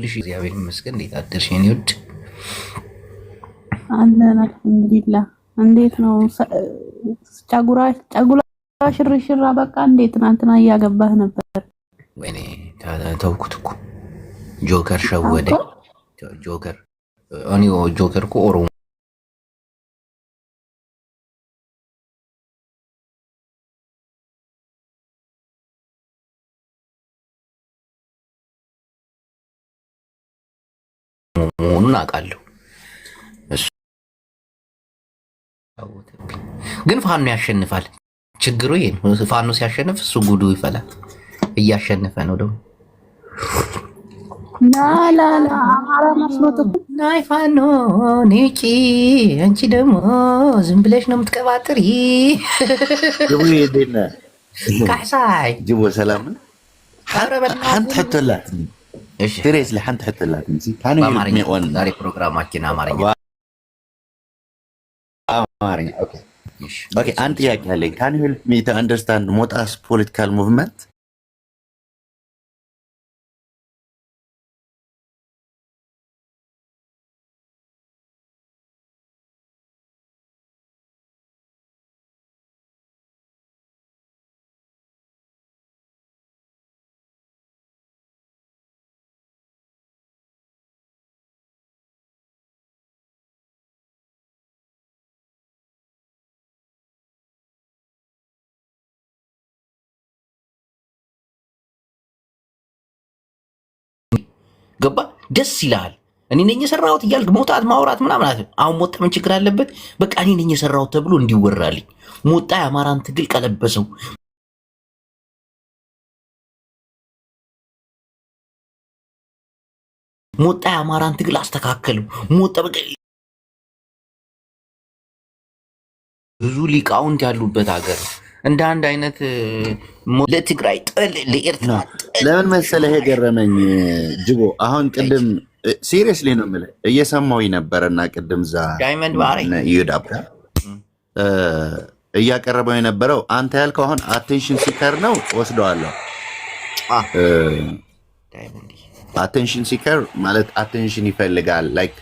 ልሽ እግዚአብሔር ይመስገን። እንዴት አደርሽ የኔ ውድ? አለን አልሐምዱሊላህ። እንዴት ነው ጫጉራ ሽርሽራ? በቃ እንዴት ትናንትና እያገባህ ነበር? ወይኔ ተውኩት እኮ ጆከር ሸወደ። ጆከር እኔ ጆከር እኮ ኦሮሞ መሆኑን አውቃለሁ። ግን ፋኖ ያሸንፋል። ችግሩ ይሄ ፋኖ ሲያሸንፍ እሱ ጉዱ ይፈላል። እያሸነፈ ነው ደግሞ ላላላ አማራ መስሎት ናይ ፋኖ ኔቂ አንቺ ደግሞ ዝም ብለሽ ነው የምትቀባጥሪ። ጅቡ ይዴና ካሳይ ጅቡ ሰላም አንተ ተላት እሺ ትሬስ ለሐንተ ተላት እንጂ ካኑ ይልሚውን ዛሬ ፕሮግራማችን አማርኛ ኦኬ ኦኬ አንተ ያካለ ካን ዩ ሄልፕ ሚ ቱ አንደርስታንድ ሞጣስ ፖለቲካል ሙቭመንት ገባ ደስ ይላል። እኔ ነኝ የሰራሁት እያልክ መውጣት ማውራት ምናምን አሁን ሞጣ ምን ችግር አለበት? በቃ እኔ ነኝ የሰራሁት ተብሎ እንዲወራልኝ። ሞጣ የአማራን ትግል ቀለበሰው። ሞጣ የአማራን ትግል አስተካከለው። ሞጣ በቃ ብዙ ሊቃውንት ያሉበት ሀገር እንደ አንድ አይነት ለትግራይ ጥል ለኤርትራ ለምን መሰለህ የገረመኝ ጅቦ አሁን ቅድም ሲሪየስሊ ነው የምልህ እየሰማሁኝ ነበረና ቅድም ዛ ዳይመንድ ባሪ ይዳብ እያቀረበው የነበረው አንተ ያልከው አሁን አቴንሽን ሲከር ነው ወስደዋለሁ። አቴንሽን ሲከር ማለት አቴንሽን ይፈልጋል ላይክ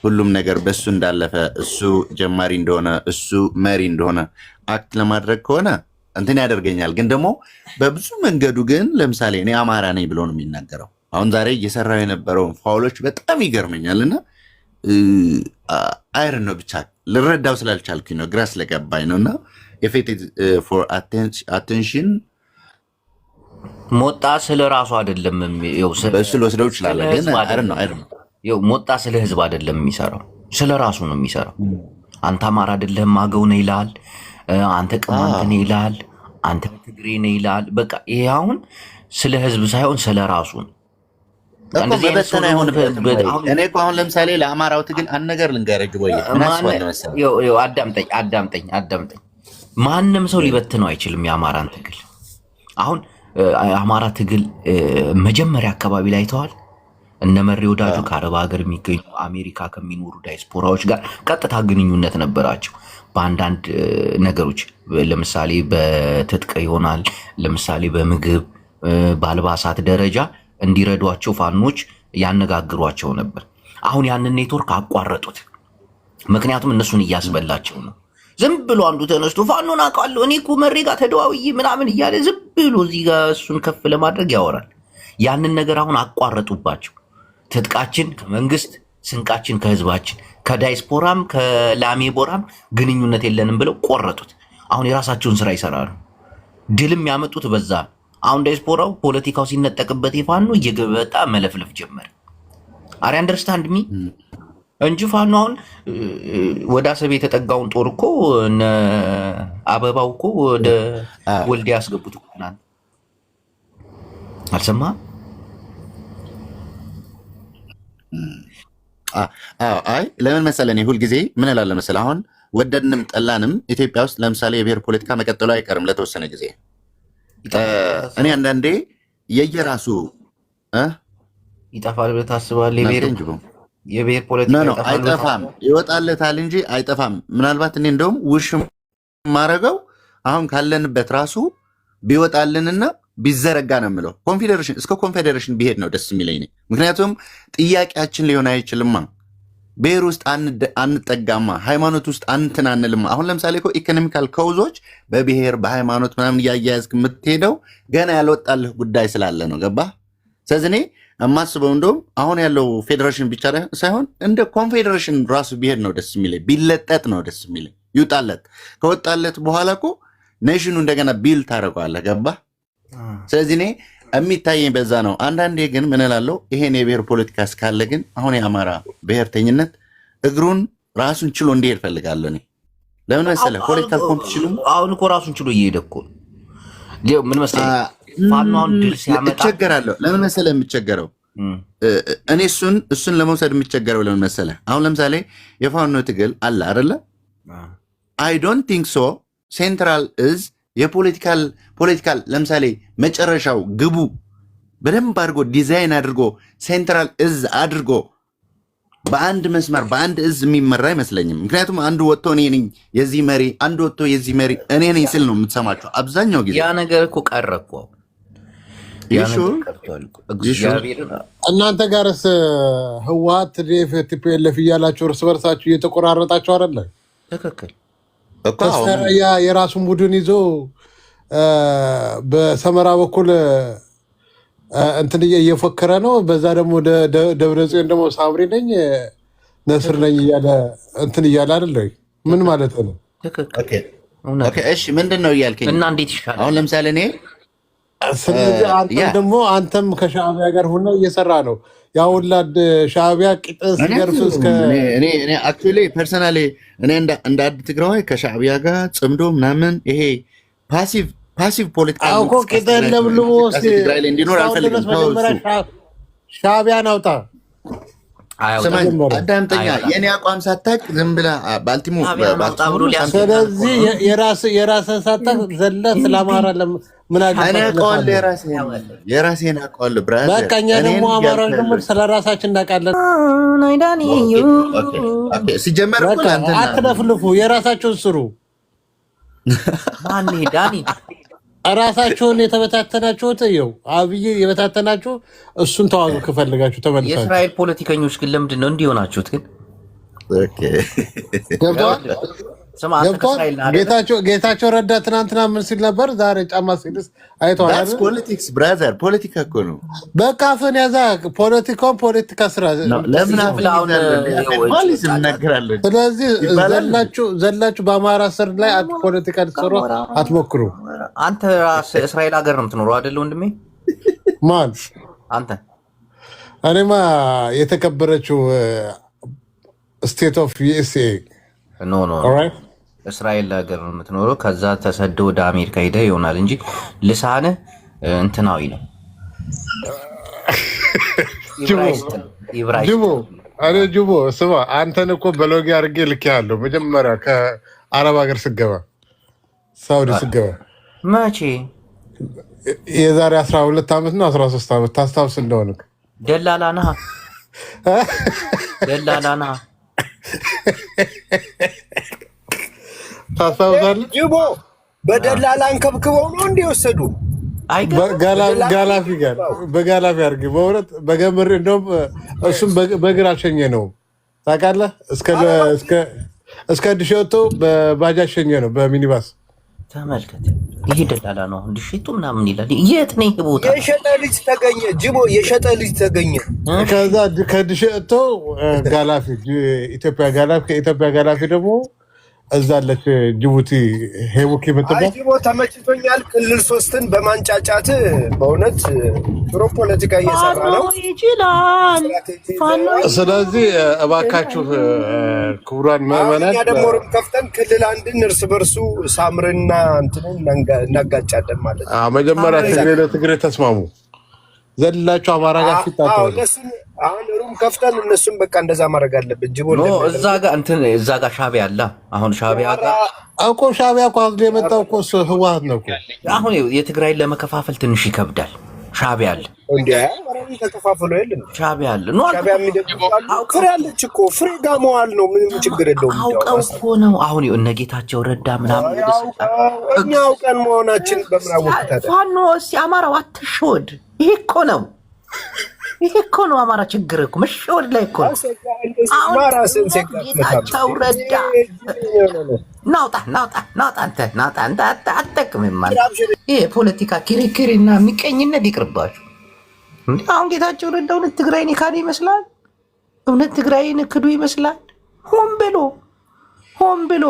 ሁሉም ነገር በሱ እንዳለፈ እሱ ጀማሪ እንደሆነ እሱ መሪ እንደሆነ አክት ለማድረግ ከሆነ እንትን ያደርገኛል። ግን ደግሞ በብዙ መንገዱ ግን ለምሳሌ እኔ አማራ ነኝ ብሎ ነው የሚናገረው። አሁን ዛሬ እየሰራው የነበረውን ፋውሎች በጣም ይገርመኛል እና አይረን ነው ብቻ ልረዳው ስላልቻልኩኝ ነው ግራ ስለገባኝ ነው። እና ኢፌክት ፎር አቴንሽን ሞጣ ስለ ራሱ አይደለም በሱ ልወስደው ይችላል። ግን አይረን ነው ሞጣ ስለ ህዝብ አይደለም የሚሰራው፣ ስለ ራሱ ነው የሚሰራው። አንተ አማራ አይደለህም አገው ነህ ይልሃል፣ አንተ ቅማንት ነህ ይልሃል፣ አንተ ትግሬ ነህ ይልሃል። በቃ ይሄ አሁን ስለ ህዝብ ሳይሆን ስለ ራሱ ነው። እኔ እኮ አሁን ለምሳሌ ለአማራው ትግል አንድ ነገር ልንገርህ ወይ አዳምጠኝ። ማንም ሰው ሊበትነው አይችልም የአማራን ትግል። አሁን አማራ ትግል መጀመሪያ አካባቢ ላይ ተዋል እነ መሪ ወዳጁ ከአረብ ሀገር የሚገኙ አሜሪካ ከሚኖሩ ዳያስፖራዎች ጋር ቀጥታ ግንኙነት ነበራቸው በአንዳንድ ነገሮች። ለምሳሌ በትጥቅ ይሆናል፣ ለምሳሌ በምግብ በአልባሳት ደረጃ እንዲረዷቸው ፋኖች ያነጋግሯቸው ነበር። አሁን ያንን ኔትወርክ አቋረጡት። ምክንያቱም እነሱን እያስበላቸው ነው። ዝም ብሎ አንዱ ተነስቶ ፋኖን አውቃለሁ እኔ እኮ መሪ ጋር ተደዋውዬ ምናምን እያለ ዝም ብሎ እዚህ ጋር እሱን ከፍ ለማድረግ ያወራል። ያንን ነገር አሁን አቋረጡባቸው። ትጥቃችን ከመንግስት፣ ስንቃችን ከህዝባችን፣ ከዳይስፖራም ከላሜቦራም ግንኙነት የለንም ብለው ቆረጡት። አሁን የራሳቸውን ስራ ይሰራሉ። ድልም ያመጡት በዛ። አሁን ዳይስፖራው ፖለቲካው ሲነጠቅበት የፋኖ እየገበጣ መለፍለፍ ጀመረ። አሪ አንደርስታንድ ሚ እንጂ ፋኖ አሁን ወደ አሰብ የተጠጋውን ጦር እኮ እነ አበባው እኮ ወደ ወልዲያ ያስገቡት እኮ እናንተ አልሰማህም? አይ ለምን መሰለህ እኔ ሁልጊዜ ምን እላለሁ መሰለህ አሁን ወደድንም ጠላንም ኢትዮጵያ ውስጥ ለምሳሌ የብሔር ፖለቲካ መቀጠሉ አይቀርም ለተወሰነ ጊዜ። እኔ አንዳንዴ የየራሱ ይጠፋል ብለህ ታስባለህ? የብሔር ፖለቲካ አይጠፋም፣ ይወጣለታል እንጂ አይጠፋም። ምናልባት እኔ እንደውም ውሽ ማረገው አሁን ካለንበት ራሱ ቢወጣልንና ቢዘረጋ ነው የምለው። ኮንፌዴሬሽን እስከ ኮንፌዴሬሽን ቢሄድ ነው ደስ የሚለኝ። ምክንያቱም ጥያቄያችን ሊሆን አይችልማ። ብሔር ውስጥ አንጠጋማ፣ ሃይማኖት ውስጥ አንትን አንልማ። አሁን ለምሳሌ እኮ ኢኮኖሚካል ከውዞች በብሔር በሃይማኖት ምናምን እያያያዝክ የምትሄደው ገና ያልወጣልህ ጉዳይ ስላለ ነው። ገባ? ስለዚህ እኔ የማስበው እንደውም አሁን ያለው ፌዴሬሽን ብቻ ሳይሆን እንደ ኮንፌዴሬሽን ራሱ ቢሄድ ነው ደስ የሚለኝ። ቢለጠጥ ነው ደስ የሚለኝ። ይውጣለት። ከወጣለት በኋላ እኮ ኔሽኑ እንደገና ቢል ታደርገዋለህ። ገባ? ስለዚህ እኔ የሚታየኝ በዛ ነው። አንዳንዴ ግን ምን እላለሁ፣ ይሄን የብሔር ፖለቲካ እስካለ ግን አሁን የአማራ ብሔርተኝነት እግሩን ራሱን ችሎ እንዲሄድ ፈልጋለሁ። እኔ ለምን መሰለህ ፖለቲካል ኮምፒቲሽኑ አሁን እኮ ራሱን ችሎ እየሄደ እኮ ምን መሰለህ ፋኖ አሁን ድል ሲያመጣ እቸገራለሁ። ለምን መሰለህ የምቸገረው እኔ እሱን ለመውሰድ የምቸገረው ለምን መሰለህ፣ አሁን ለምሳሌ የፋኖ ትግል አለ አይደለ? አይ ዶንት ቲንክ ሶ ሴንትራል እዝ የፖለቲካል ለምሳሌ መጨረሻው ግቡ በደንብ አድርጎ ዲዛይን አድርጎ ሴንትራል እዝ አድርጎ በአንድ መስመር በአንድ እዝ የሚመራ አይመስለኝም። ምክንያቱም አንዱ ወጥቶ እኔ ነኝ የዚህ መሪ፣ አንዱ ወጥቶ የዚህ መሪ እኔ ነኝ ስል ነው የምትሰማቸው አብዛኛው ጊዜ። ያ ነገር እኮ ቀረ እኮ። እናንተ ጋርስ ህወሓት ቲፒኤልኤፍ እያላችሁ እርስ በርሳችሁ እየተቆራረጣችሁ አይደለ? ትክክል። ተስፈራያ የራሱን ቡድን ይዞ በሰመራ በኩል እንትን እየፎከረ ነው። በዛ ደግሞ ደብረጽዮን ደግሞ ሳምሪ ነኝ ነስር ነኝ እያለ እንትን እያለ አይደለ? ምን ማለት ነው? እሺ ምንድን ነው እያልከኝ? እና እንዴት ይሻላል? አሁን ለምሳሌ እኔ ስለዚህ አንተም ከሻዕቢያ ጋር ሆነ እየሰራ ነው። ያውላድ ሻዕቢያ ቂጥስ ገርፍ እስከ አክቹዋሊ ፐርሰናሊ እኔ እንደ አድ ትግራዋይ ከሻዕቢያ ጋር ጽምዶ ምናምን ይሄ ፓሲቭ ፖለቲካ እኮ ቂጥን ለብልቦ ትግራይ ላይ እንዲኖር አልፈልግም። ሻዕቢያን አውጣ። ስማኝ አዳምጠኛ፣ የኔ አቋም ሳታቅ ዝም ብለህ ባልቲሞ። ስለዚህ የራስህን ሳታቅ ዘለህ ስለ አማራ ምን አውቀዋለሁ? የራሴን አውቀዋለሁ ብራዘር። በቃ እኛ ደግሞ አማራዎች ደግሞ ስለ ራሳችን እናውቃለን። ሲጀመር አትለፍልፉ፣ የራሳችሁን ስሩ። ማን ዳኒ ራሳችሁን የተበታተናችሁት ይኸው አብይ የበታተናችሁ እሱን ተዋጉ ከፈልጋችሁ ተመልሳችሁ። የእስራኤል ፖለቲከኞች ግን ለምንድን ነው እንዲህ ሆናችሁት? ግን ጌታቸው ረዳ ትናንትና ምን ሲል ነበር? ዛሬ ጫማ ሲልስ አይተዋል። ፖለቲክስ ብራዘር፣ ፖለቲካ እኮ ነው። በቃ አፍን ያዛ ፖለቲካውን ፖለቲካ ስራ። ስለዚህ ዘላችሁ በአማራ ስር ላይ ፖለቲካ ልትሰሩ አትሞክሩ። አንተ ራስህ እስራኤል ሀገር ነው የምትኖረው አይደለ ወንድሜ? ማን አንተ? እኔማ የተከበረችው ስቴት ኦፍ ዩኤስኤ ኖ እስራኤል ሀገር ነው የምትኖረው። ከዛ ተሰዶ ወደ አሜሪካ ሄደ ይሆናል እንጂ ልሳንህ እንትናዊ ነው። ጅቦ ስማ፣ አንተን እኮ በሎጊ አድርጌ ልኬሃለሁ። መጀመሪያ ከአረብ ሀገር ስገባ ሳውዲ ስገባ መቼ? የዛሬ 12 ዓመት ነው 13 ዓመት ታስታውስ እንደሆነ ደላላ ነህ ታስታውሳለህ? ጅቦ በደላላ አንከብክበው ነው እንዲወሰዱ ጋላፊ ጋር በጋላፊ አድርጌ በእውነት በገምር እንደውም እሱም በእግር አልሸኘ ነው ታውቃለህ። እስከ ድሸቶ በባጃጅ ሸኘ ነው በሚኒባስ። ተመልከት፣ ይሄ ደላላ ነው። ድሸቶ ምናምን ይላል። የት ነው ይሄ ቦታ? የሸጠ ልጅ ተገኘ ጅቦ፣ የሸጠ ልጅ ተገኘ። ከዛ ከድሸቶ ጋላፊ ኢትዮጵያ ጋላፊ፣ ከኢትዮጵያ ጋላፊ ደግሞ እዛለች ጅቡቲ ሄቡክ የምትባል። ጅቦ ተመችቶኛል። ክልል 3ን በማንጫጫት በእውነት ጥሩ ፖለቲካ እየሰራ ነው ይችላል። ስለዚህ እባካችሁ ክቡራን ምዕመናን ደግሞ ሩም ከፍተን ክልል 1ን እርስ በርሱ ሳምርና እንትንን እናጋጫለን ማለት ነው። መጀመሪያ ትግሬ ለትግሬ ተስማሙ። ዘላችሁ አማራ ጋር ሲጣጣሉ አሁን ሩም ከፍተን እነሱም በቃ እንደዛ ማድረግ አለብን። ጅቦ እዛ ጋር ሻዕቢያ አለ። አሁን ሻዕቢያ ጋር እኮ ሻዕቢያ እኮ አሁን የመጣው እኮ ህወሓት ነው እኮ። አሁን የትግራይን ለመከፋፈል ትንሽ ይከብዳል። ሻዕቢያ አለ እንዴ አማራን ተከፋፍሎ የለም ሻዕቢያ አለ ነው ሻዕቢያ የሚደግፋሉ ፍሬ አለች እኮ ፍሬ ጋር መዋል ነው ምንም ችግር የለውም አውቀው እኮ ነው አሁን እነ ጌታቸው ረዳ ምናምን እኛ አውቀን መሆናችን በምናወቅ ታዲያ ፋኖ እስኪ አማራው አትሾድ ይሄ እኮ ነው አማራ ችግር እኮ መሾድ ላይ እኮ ነው ማራስን ጌታቸው ረዳ ናውጣ አትጠቅምም ማለት ይሄ ፖለቲካ ክርክርና ምቀኝነት ይቅርባችሁ እንዴ አሁን ጌታቸው ረዳ እውነት ትግራይን የካደ ይመስላል እውነት ትግራይን ክዱ ይመስላል ሆን ብሎ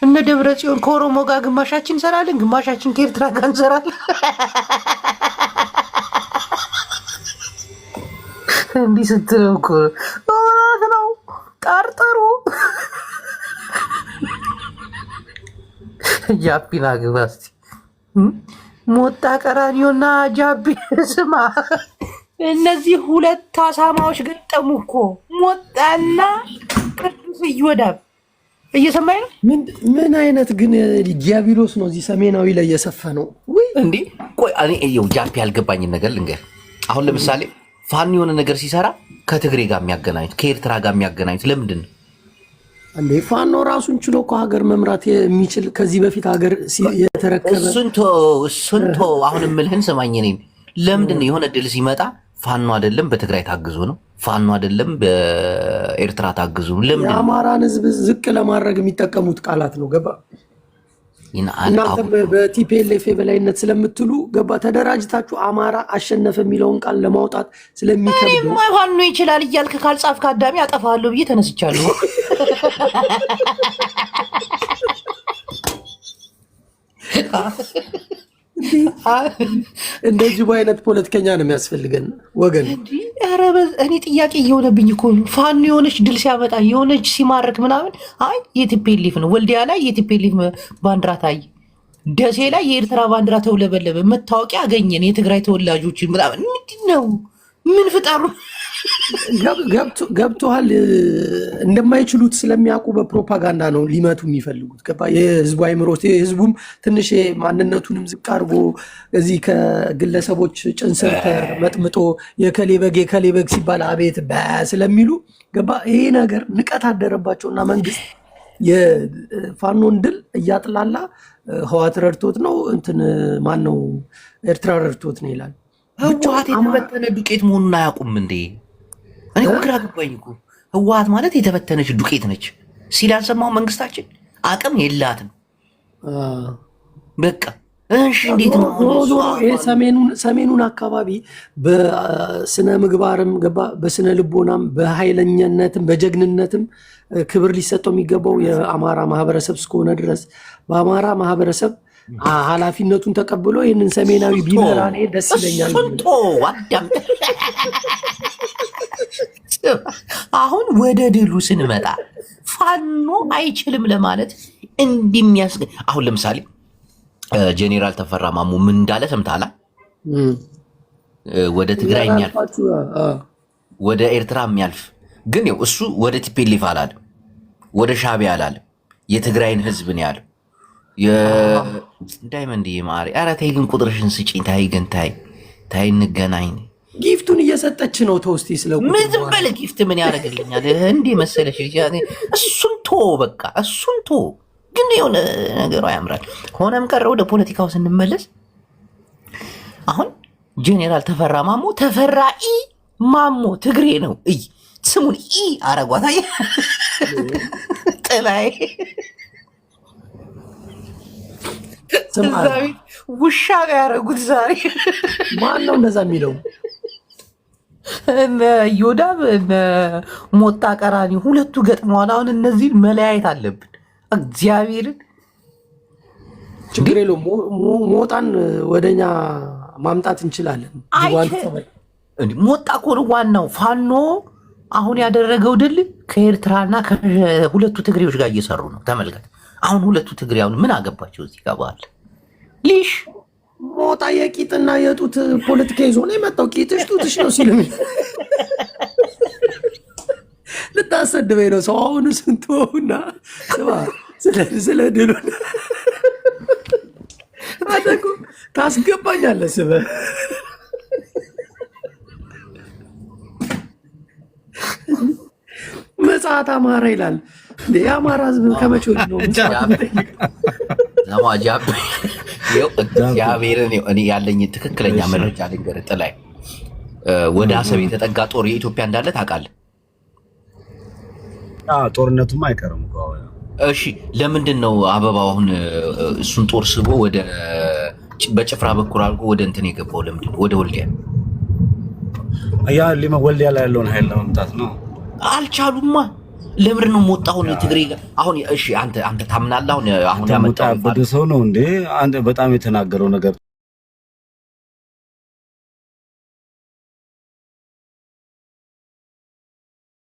እነ ደብረ ጽዮን ከኦሮሞ ጋር ግማሻችን እንሰራለን ግማሻችን ከኤርትራ ጋር እንሰራለን እንዲህ ስትለው እኮ እውነት ነው ጠርጥሩ ጃፒና ግባ እስኪ ሞጣ ቀራኒዮና ጃፒ ስማ እነዚህ ሁለት አሳማዎች ገጠሙ እኮ ሞጣና ቅዱስ ይወዳብ እየሰማኝ ነው ምን አይነት ግን ዲያብሎስ ነው እዚህ ሰሜናዊ ላይ የሰፈነው ወይ እንዴ ቆይ እኔ ይኸው ጃፒ ያልገባኝን ነገር ልንገር አሁን ለምሳሌ ፋኖ የሆነ ነገር ሲሰራ ከትግሬ ጋር የሚያገናኙት ከኤርትራ ጋር የሚያገናኙት ለምንድን ነው እንዴ ፋኖ ራሱን ችሎ እኮ ሀገር መምራት የሚችል ከዚህ በፊት ሀገር የተረከበ እሱንቶ አሁን የምልህን ስማኝ እኔን ለምንድን ነው የሆነ ድል ሲመጣ ፋኖ አይደለም በትግራይ ታግዙ ነው ፋኖ አይደለም በኤርትራ ታግዙ ነው ለምን የአማራን ህዝብ ዝቅ ለማድረግ የሚጠቀሙት ቃላት ነው ገባ እናንተ በቲፒኤልኤፍ የበላይነት ስለምትሉ ገባ ተደራጅታችሁ አማራ አሸነፈ የሚለውን ቃል ለማውጣት ስለሚከብድ ነው ፋኖ ይችላል እያልክ ካልጻፍክ አዳሚ አጠፋለሁ ብዬ ተነስቻለሁ እንደዚህ አይነት ፖለቲከኛ ነው የሚያስፈልገን ወገን ኧረ እኔ ጥያቄ እየሆነብኝ እኮ ፋኖ የሆነች ድል ሲያመጣ የሆነች ሲማርክ ምናምን አይ የቲፒኤልኤፍ ነው ወልዲያ ላይ የቲፒኤልኤፍ ባንዲራ ታየ ደሴ ላይ የኤርትራ ባንዲራ ተውለበለበ መታወቂያ አገኘን የትግራይ ተወላጆችን ምናምን ምንድን ነው ምን ፍጠሩ ገብቶሃል እንደማይችሉት ስለሚያውቁ በፕሮፓጋንዳ ነው ሊመቱ የሚፈልጉት ገባ የህዝቡ አይምሮ የህዝቡም ትንሽ ማንነቱንም ዝቅ አድርጎ እዚህ ከግለሰቦች ጭንስር ተመጥምጦ የከሌ በግ ሲባል አቤት ስለሚሉ ገባ ይሄ ነገር ንቀት አደረባቸውና መንግስት የፋኖን ድል እያጥላላ ህዋት ረድቶት ነው እንትን ማን ነው ኤርትራ ረድቶት ነው ይላል ህወሓት የተበተነ ዱቄት መሆኑን አያውቁም እንዴ እኔ እኮ ግራ ገባኝ እኮ ህወሓት ማለት የተበተነች ዱቄት ነች ሲል ያልሰማው መንግስታችን አቅም የላትም በቃ እሺ እንዴት ነው ሰሜኑን አካባቢ በስነ ምግባርም ገባ በስነ ልቦናም በኃይለኛነትም በጀግንነትም ክብር ሊሰጠው የሚገባው የአማራ ማህበረሰብ እስከሆነ ድረስ በአማራ ማህበረሰብ ኃላፊነቱን ተቀብሎ ይህንን ሰሜናዊ ቢመራ እኔ ደስ ይለኛል አሁን ወደ ድሉ ስንመጣ ፋኖ አይችልም ለማለት እንደሚያስገ አሁን ለምሳሌ ጄኔራል ተፈራ ማሞ ምን እንዳለ ሰምታላ ወደ ትግራይ የሚያልፍ ወደ ኤርትራ የሚያልፍ ግን ያው እሱ ወደ ቲፒኤልኤፍ አላለም ወደ ሻዕቢያ አላለም የትግራይን ህዝብ ነው ያለው ዳይመንድ ይማሪ ኧረ ተይ ግን ቁጥርሽን ስጪኝ ታይ እንገናኝ ጊፍቱን እየሰጠች ነው ተውስቲ ስለው ምን ዝም በል ጊፍት ምን ያደርግልኛል እንዴ መሰለሽ እሱን በቃ እሱን ግን የሆነ ነገሩ ያምራል ሆነም ቀረ ወደ ፖለቲካው ስንመለስ አሁን ጄኔራል ተፈራ ማሞ ተፈራኢ ማሞ ትግሬ ነው ስሙን አረጓታ ጥላይ ውሻ ጋር ያደረጉት ዛሬ ማን ነው እንደዛ የሚለው ዮዳብ ሞጣ ቀራኒ ሁለቱ ገጥመዋል አሁን እነዚህን መለያየት አለብን እግዚአብሔርን ችግር የለውም ሞጣን ወደኛ ማምጣት እንችላለን ሞጣ እኮ ነው ዋናው ፋኖ አሁን ያደረገው ድል ከኤርትራና ከሁለቱ ትግሬዎች ጋር እየሰሩ ነው ተመልከት አሁን ሁለቱ ትግሬ አሁን ምን አገባቸው እዚህ ጋር በኋላ ሊሽ ሞጣ የቂጥና የጡት ፖለቲካ ይዞ ነው የመጣው ቂጥሽ ጡትሽ ነው ሲልም ልታሰድበኝ ነው ሰው አሁን ስንቶና ስለ ድሉ አደጉ ታስገባኛለህ ስበህ ምጽአት አማራ ይላል። የአማራ ህዝብ ከመቼ ወዲህ ነው ምጽአት የሚጠይቀው? እግዚአብሔርን እኔ ያለኝ ትክክለኛ መረጃ ልንገርህ ጥላይ ወደ አሰብ የተጠጋ ጦር የኢትዮጵያ እንዳለ ታውቃለህ? ጦርነቱም አይቀርም እኮ። እሺ ለምንድን ነው አበባው አሁን እሱን ጦር ስቦ ወደ በጭፍራ በኩል አድርጎ ወደ እንትን የገባው? ለምንድን ነው ወደ ወልዲያ? ወልዲያ ላይ ያለውን ኃይል ለመምታት ነው። አልቻሉማ። ለምንድን ነው ሞጣሁን ትግሬ እሺ አንተ ታምናለህ? አሁን ያመጣው ሰው ነው እንዴ? አንተ በጣም የተናገረው ነገር